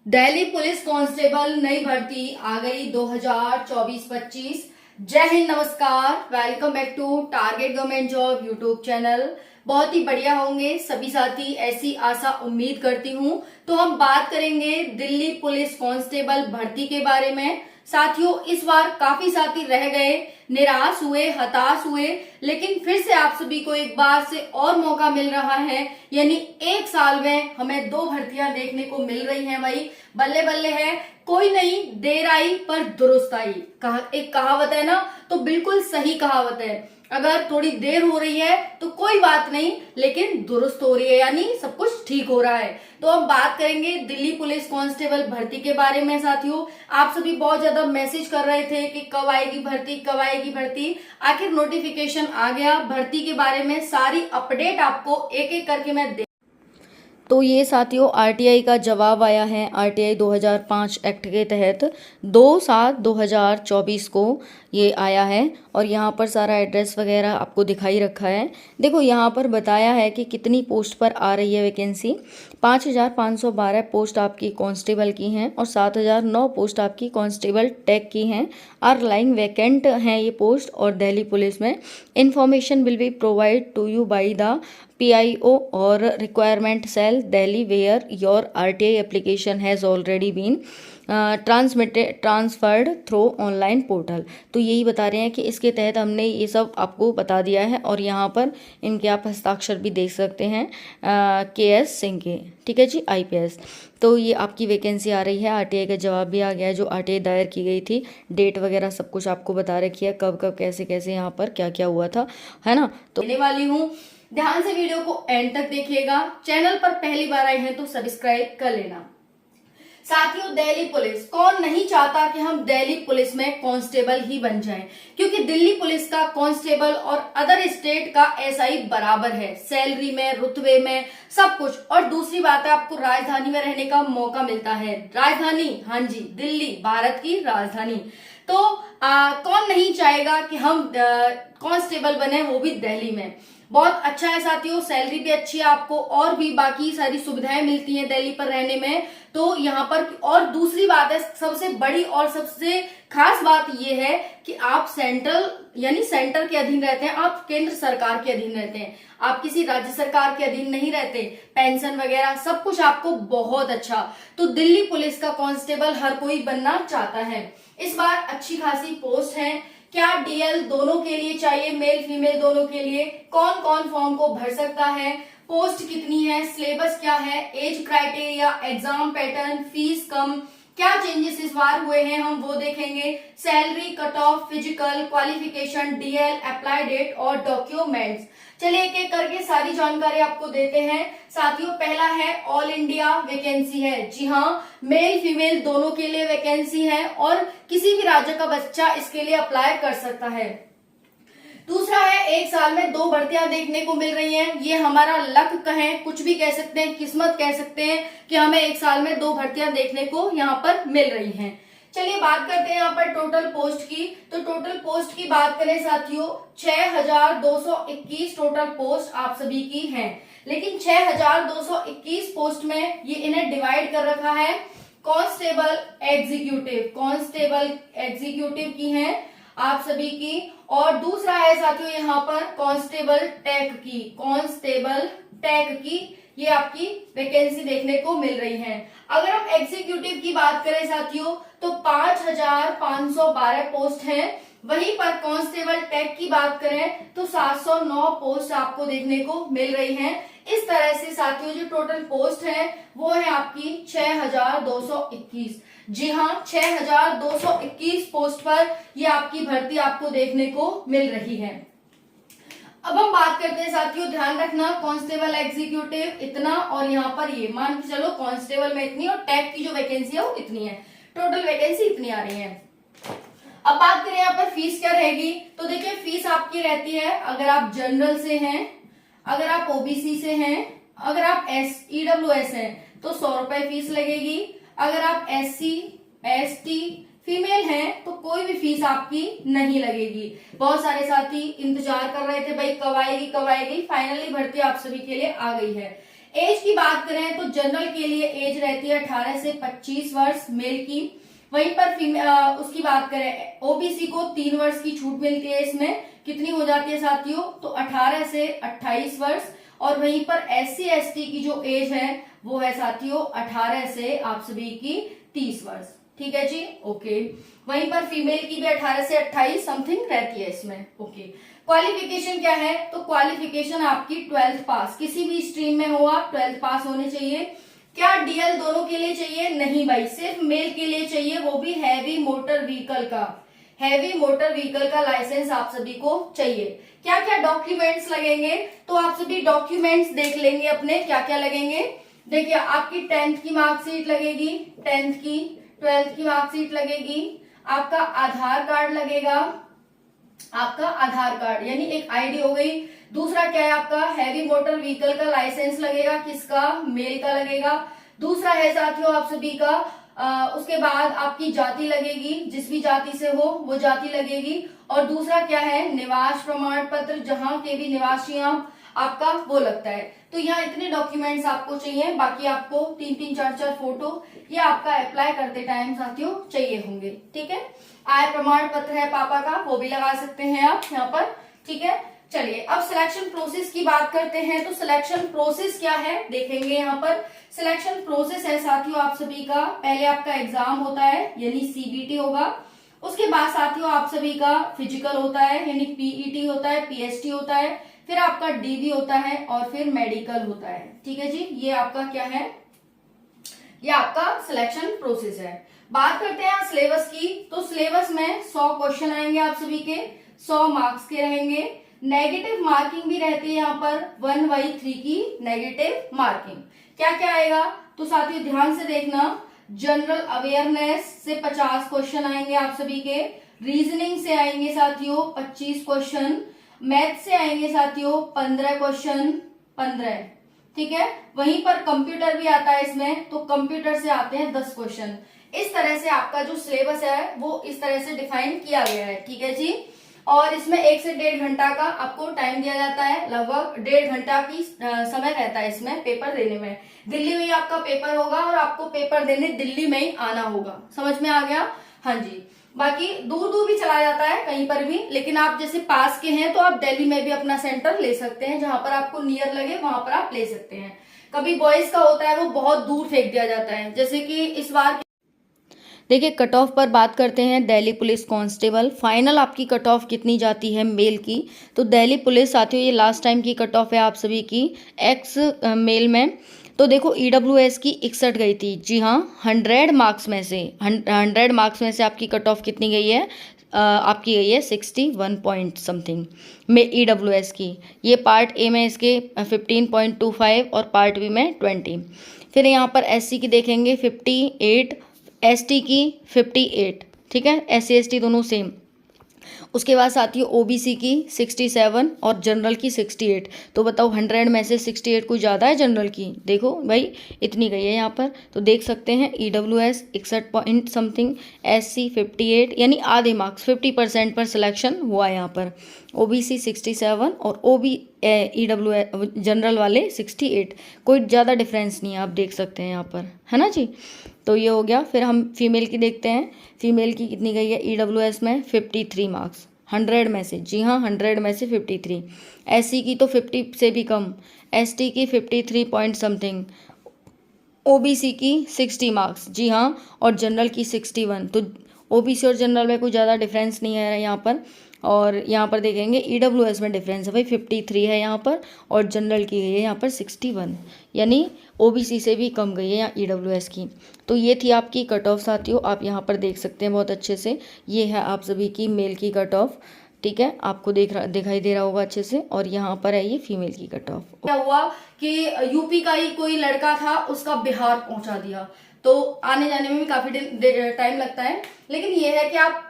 Delhi police constable नई भर्ती आ गई 2024-25। जय हिंद, नमस्कार, welcome back to target government job YouTube channel. बहुत ही बढ़िया होंगे सभी साथी, ऐसी आशा उम्मीद करती हूँ। तो हम बात करेंगे दिल्ली पुलिस कांस्टेबल भर्ती के बारे में। साथियों, इस बार काफी साथी रह गए, निराश हुए, हताश हुए, लेकिन फिर से आप सभी को एक बार से और मौका मिल रहा है। यानी एक साल में हमें 2 भर्तियां देखने को मिल रही हैं। भाई बल्ले बल्ले है, कोई नहीं, देर आई पर दुरुस्त आई। एक कहावत है ना, तो बिल्कुल सही कहावत है। अगर थोड़ी देर हो रही है तो कोई बात नहीं, लेकिन दुरुस्त हो रही है, यानी सब कुछ ठीक हो रहा है। तो हम बात करेंगे दिल्ली पुलिस कांस्टेबल भर्ती के बारे में। साथियों, आप सभी बहुत ज्यादा मैसेज कर रहे थे कि कब आएगी भर्ती, कब आएगी भर्ती। आखिर नोटिफिकेशन आ गया भर्ती के बारे में, सारी अपडेट आपको एक एक करके मैं तो ये साथियों आरटीआई का जवाब आया है। आरटीआई 2005 एक्ट के तहत 2/7/2024 को ये आया है और यहाँ पर सारा एड्रेस वगैरह आपको दिखाई रखा है। देखो यहाँ पर बताया है कि कितनी पोस्ट पर आ रही है वैकेंसी। 5,512 पोस्ट आपकी कांस्टेबल की हैं और 7,009 पोस्ट आपकी कांस्टेबल टेक की हैं। आर लाइंग वैकेंट हैं ये पोस्ट। और दिल्ली पुलिस में information will be provide to you by the PIO or requirement cell Delhi where your RTI application has already been transferred through online portal. तो यही बता रहे हैं कि इसके तहत हमने ये सब आपको बता दिया है। और यहाँ पर इनके आप हस्ताक्षर भी देख सकते हैं, KS सिंह के, ठीक है जी, IPS। तो ये आपकी वैकेंसी आ रही है। RTI का जवाब भी आ गया है, जो RTI दायर की गई थी, डेट वगैरह सब कुछ आपको बता रखी है, कब कब कैसे कैसे यहाँ पर क्या क्या हुआ था, है ना। तो देने वाली हूँ, ध्यान से वीडियो को एंड तक देखिएगा। चैनल पर पहली बार आए हैं तो सब्सक्राइब कर लेना। साथियों, दिल्ली पुलिस, कौन नहीं चाहता कि हम दिल्ली पुलिस में कांस्टेबल ही बन जाएं, क्योंकि दिल्ली पुलिस का कांस्टेबल और अदर स्टेट का SI बराबर है, सैलरी में, रुतबे में, सब कुछ। और दूसरी बात है, आपको राजधानी में रहने का मौका मिलता है। राजधानी, हाँ जी, दिल्ली, भारत की राजधानी। तो कौन नहीं चाहेगा कि हम कांस्टेबल बने, वो भी दिल्ली में। बहुत अच्छा है साथियों, सैलरी भी अच्छी है आपको और भी बाकी सारी सुविधाएं मिलती हैं दिल्ली पर रहने में। तो यहाँ पर और दूसरी बात है, सबसे बड़ी और सबसे खास बात यह है कि आप सेंट्रल यानी सेंटर के अधीन रहते हैं, आप केंद्र सरकार के अधीन रहते हैं, आप किसी राज्य सरकार के अधीन नहीं रहते। पेंशन वगैरह सब कुछ आपको बहुत अच्छा। तो दिल्ली पुलिस का कांस्टेबल हर कोई बनना चाहता है। इस बार अच्छी खासी पोस्ट है। क्या DL दोनों के लिए चाहिए, मेल फीमेल दोनों के लिए? कौन कौन फॉर्म को भर सकता है? पोस्ट कितनी है? सिलेबस क्या है? Age criteria, exam pattern, fees कम, क्या चेंजेस इस बार हुए हैं हम वो देखेंगे। Salary, cut off, physical, qualification, DL, apply date और डॉक्यूमेंट्स। चलिए एक एक करके सारी जानकारी आपको देते हैं। साथियों, पहला है ऑल इंडिया वैकेंसी है। जी हाँ, मेल फीमेल दोनों के लिए वैकेंसी है और किसी भी राज्य का बच्चा इसके लिए अप्लाई कर सकता है। दूसरा है, एक साल में 2 भर्तियां देखने को मिल रही हैं। ये हमारा लक कहें, कुछ भी कह सकते हैं, किस्मत कह सकते हैं कि हमें एक साल में 2 भर्तियां देखने को यहाँ पर मिल रही हैं। चलिए बात करते हैं यहाँ पर टोटल पोस्ट की। तो टोटल पोस्ट की बात करें साथियों, 6,221 टोटल पोस्ट आप सभी की हैं। लेकिन 6,221 पोस्ट में ये इन्हें डिवाइड कर रखा है कांस्टेबल एग्जीक्यूटिव की हैं आप सभी की। और दूसरा है साथियों यहाँ पर कांस्टेबल टैग की ये आपकी वैकेंसी देखने को मिल रही है। अगर हम एग्जीक्यूटिव की बात करें साथियों, तो 5,512 पोस्ट हैं। वहीं पर कांस्टेबल टैग की बात करें तो 709 पोस्ट आपको देखने को मिल रही हैं। इस तरह से साथियों जो टोटल पोस्ट है वो है आपकी 6,221। जी हाँ, 6,221 पोस्ट पर ये आपकी भर्ती आपको देखने को मिल रही है। अब हम बात करते हैं साथियों, ध्यान रखना, कांस्टेबल एग्जीक्यूटिव इतना और यहाँ पर ये मान के चलो कांस्टेबल में इतनी और टैग की जो वैकेंसी है वो इतनी है। टोटल वैकेंसी इतनी आ रही है। अब बात करें यहाँ पर फीस क्या रहेगी, तो देखिए फीस आपकी रहती है, अगर आप जनरल से हैं, अगर आप OBC से हैं, अगर आप EWS हैं तो 100 रुपए फीस लगेगी। अगर आप SC ST फीमेल हैं तो कोई भी फीस आपकी नहीं लगेगी। बहुत सारे साथी इंतजार कर रहे थे भाई कब आएगी कब आएगी, फाइनली भर्ती आप सभी के लिए आ गई है। एज की बात करें तो जनरल के लिए एज रहती है 18 से 25 वर्ष मेल की। वहीं पर उसकी बात करें ओबीसी को 3 वर्ष की छूट मिलती है, इसमें कितनी हो जाती है साथियों, तो 18 से 28 वर्ष। और वहीं पर एससी एसटी की जो एज है वो है साथियों 18 से आप सभी की 30 वर्ष। ठीक है जी, ओके। वहीं पर फीमेल की भी 18 से 28 समथिंग रहती है इसमें, ओके। क्वालिफिकेशन क्या है, तो क्वालिफिकेशन आपकी 12th पास, किसी भी स्ट्रीम में हो आप 12th पास होने चाहिए। क्या डीएल दोनों के लिए चाहिए, नहीं भाई, सिर्फ मेल के लिए चाहिए, वो भी हैवी मोटर व्हीकल का, हैवी मोटर व्हीकल का लाइसेंस आप सभी को चाहिए। क्या क्या डॉक्यूमेंट्स लगेंगे, तो आप सभी डॉक्यूमेंट्स देख लेंगे अपने क्या क्या लगेंगे। देखिए आपकी 10th की मार्कशीट लगेगी, 10th की, 12th की मार्कशीट लगेगी, आपका आधार कार्ड लगेगा, आपका आधार कार्ड यानी एक आईडी हो गई। दूसरा क्या है आपका हैवी मोटर व्हीकल का लाइसेंस लगेगा, किसका, मेल का लगेगा। दूसरा है साथियों आप सभी का उसके बाद आपकी जाति लगेगी, जिस भी जाति से हो वो जाति लगेगी। और दूसरा क्या है निवास प्रमाण पत्र, जहां के भी निवासी आप आपका वो लगता है। तो यहाँ इतने डॉक्यूमेंट्स आपको चाहिए, बाकी आपको 3-3 4-4 फोटो ये आपका अप्लाई करते टाइम साथियों चाहिए होंगे। ठीक है, आय प्रमाण पत्र है पापा का, वो भी लगा सकते हैं आप यहाँ पर। ठीक है, चलिए अब सिलेक्शन प्रोसेस की बात करते हैं। तो सिलेक्शन प्रोसेस क्या है देखेंगे यहाँ पर। सिलेक्शन प्रोसेस है साथियों आप सभी का, पहले आपका एग्जाम होता है यानी सीबीटी होगा, उसके बाद साथियों आप सभी का फिजिकल होता है यानी पीईटी होता है, पीएसटी होता है, फिर आपका डीवी होता है और फिर मेडिकल होता है। ठीक है जी, ये आपका क्या है, ये आपका सिलेक्शन प्रोसेस है। बात करते हैं सिलेबस की, तो सिलेबस में 100 क्वेश्चन आएंगे आप सभी के, 100 मार्क्स के रहेंगे। नेगेटिव मार्किंग भी रहती है यहाँ पर 1/3 की नेगेटिव मार्किंग। क्या क्या आएगा, तो साथियों ध्यान से देखना, जनरल अवेयरनेस से 50 क्वेश्चन आएंगे आप सभी के, रीजनिंग से आएंगे साथियों 25 क्वेश्चन, मैथ से आएंगे साथियों 15 क्वेश्चन, 15। ठीक है, वहीं पर कंप्यूटर भी आता है इसमें, तो कंप्यूटर से आते हैं 10 क्वेश्चन। इस तरह से आपका जो सिलेबस है वो इस तरह से डिफाइन किया गया है। ठीक है जी, और इसमें 1 से 1.5 घंटा का आपको टाइम दिया जाता है, लगभग 1.5 घंटा की समय रहता है इसमें पेपर देने में। दिल्ली में ही आपका पेपर होगा और आपको पेपर देने दिल्ली में ही आना होगा, समझ में आ गया। हाँ जी, बाकी दूर दूर भी चला जाता है कहीं पर भी, लेकिन आप जैसे पास के हैं तो आप दिल्ली में भी अपना सेंटर ले सकते हैं, जहां पर आपको नियर लगे वहां पर आप ले सकते हैं। कभी बॉयज का होता है वो बहुत दूर फेंक दिया जाता है, जैसे कि इस बार देखिए कट ऑफ पर बात करते हैं। दिल्ली पुलिस कांस्टेबल फाइनल आपकी कट ऑफ कितनी जाती है मेल की, तो दिल्ली पुलिस साथियों ये लास्ट टाइम की कट ऑफ है आप सभी की एक्स मेल में। तो देखो ईडब्ल्यूएस की 61 गई थी, जी हाँ 100 मार्क्स में से 100 मार्क्स में से आपकी कट ऑफ कितनी गई है, आपकी गई है 61 पॉइंट समथिंग में ईडब्ल्यूएस की। ये पार्ट ए में इसके 15.25 और पार्ट बी में 20। फिर यहाँ पर एससी की देखेंगे 58, एसटी की 58। ठीक है, एससी एसटी दोनों सेम। उसके बाद साथियों ओबीसी की 67 और जनरल की 68। तो बताओ 100 में से 68 कुछ ज़्यादा है जनरल की, देखो भाई इतनी गई है यहाँ पर। तो देख सकते हैं ईडब्ल्यूएस 61 पॉइंट समथिंग, एससी 58, यानी आधे मार्क्स 50% पर सिलेक्शन हुआ यहाँ पर। ओबीसी 67 और ईडब्ल्यू जनरल वाले 68, कोई ज़्यादा डिफरेंस नहीं है, आप देख सकते हैं यहाँ पर, है ना जी। तो ये हो गया। फिर हम फीमेल की देखते हैं, फीमेल की कितनी गई है ईडब्ल्यूएस में 53 मार्क्स 100 में से, जी हाँ 100 में से 53। एससी की तो 50 से भी कम, एसटी की 53 पॉइंट समथिंग, ओबीसी की 60 मार्क्स, जी हाँ, और जनरल की 61। तो ओबीसी और जनरल में कोई ज़्यादा डिफरेंस नहीं है यहाँ पर। और यहाँ पर देखेंगे ईडब्ल्यूएस में डिफरेंस है भाई 53 है यहाँ पर, और जनरल की गई है यहाँ पर 61, यानी ओबीसी से भी कम गई है यहाँ ईडब्ल्यूएस की। तो ये थी आपकी कट ऑफ साथियों, आप यहाँ पर देख सकते हैं बहुत अच्छे से। ये है आप सभी की मेल की कट ऑफ, ठीक है, आपको दिखाई दे रहा होगा अच्छे से। और यहाँ पर है ये फीमेल की कट ऑफ। क्या हुआ कि यूपी का ही कोई लड़का था, उसका बिहार पहुंचा दिया, तो आने जाने में भी काफी टाइम लगता है। लेकिन ये है कि आप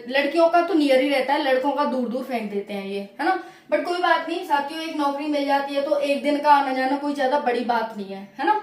लड़कियों का तो नियर ही रहता है, लड़कों का दूर दूर फेंक देते हैं ये, है ना। बट कोई बात नहीं साथियों, एक नौकरी मिल जाती है तो एक दिन का आना जाना कोई ज्यादा बड़ी बात नहीं है ना।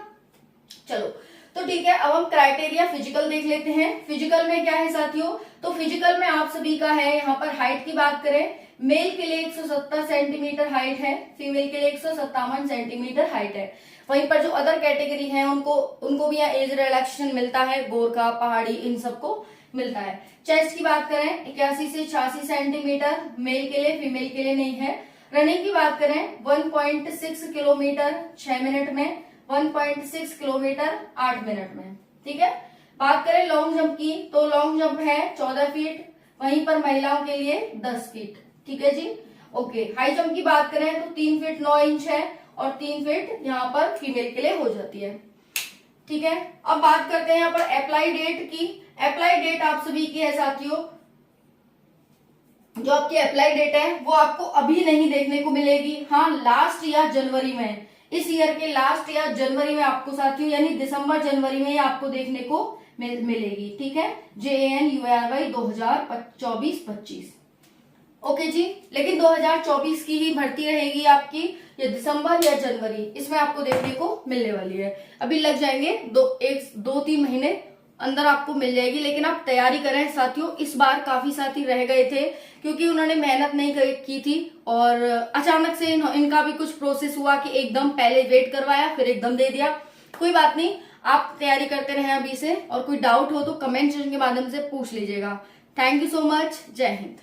चलो तो ठीक है, अब हम क्राइटेरिया फिजिकल देख लेते हैं। फिजिकल में क्या है साथियों, तो फिजिकल में आप सभी का है यहाँ पर हाइट की बात करें, मेल के लिए 170 सेंटीमीटर हाइट है, फीमेल के लिए 157 सेंटीमीटर हाइट है। वहीं पर जो अदर कैटेगरी है उनको भी यहाँ एज रिलैक्सेशन मिलता है, गोरखा, पहाड़ी, इन सबको मिलता है। चेस्ट की बात करें 81 से 86 सेंटीमीटर मेल के लिए, फीमेल के लिए नहीं है। रनिंग की बात करें 1.6 किलोमीटर 6 मिनट में, 1.6 किलोमीटर 8 मिनट में, ठीक है। बात करें लॉन्ग जंप की तो लॉन्ग जंप है 14 फीट, वहीं पर महिलाओं के लिए 10 फीट, ठीक है जी। ओके, हाई जंप की बात करें तो 3 फीट 9 इंच है और 3 फीट यहाँ पर फीमेल के लिए हो जाती है, ठीक है। अब बात करते हैं यहाँ पर अप्लाई डेट की। अप्लाई डेट आप सभी की है साथियों, जो आपकी अप्लाई डेट है वो आपको अभी नहीं देखने को मिलेगी, हाँ लास्ट या जनवरी में, इस ईयर के लास्ट या जनवरी में आपको साथियों यानी दिसंबर जनवरी में आपको देखने को मिलेगी, ठीक है। JNUARY 2024-25, ओके जी। लेकिन 2024 की ही भर्ती रहेगी आपकी, या दिसंबर या जनवरी, इसमें आपको देखने को मिलने वाली है। अभी लग जाएंगे 2-3 महीने अंदर आपको मिल जाएगी, लेकिन आप तैयारी करें साथियों। इस बार काफी साथी रह गए थे क्योंकि उन्होंने मेहनत नहीं की थी और अचानक से इनका भी कुछ प्रोसेस हुआ कि एकदम पहले वेट करवाया फिर एकदम दे दिया। कोई बात नहीं, आप तैयारी करते रहें अभी से, और कोई डाउट हो तो कमेंट सेक्शन के माध्यम से पूछ लीजिएगा। थैंक यू सो मच, जय हिंद।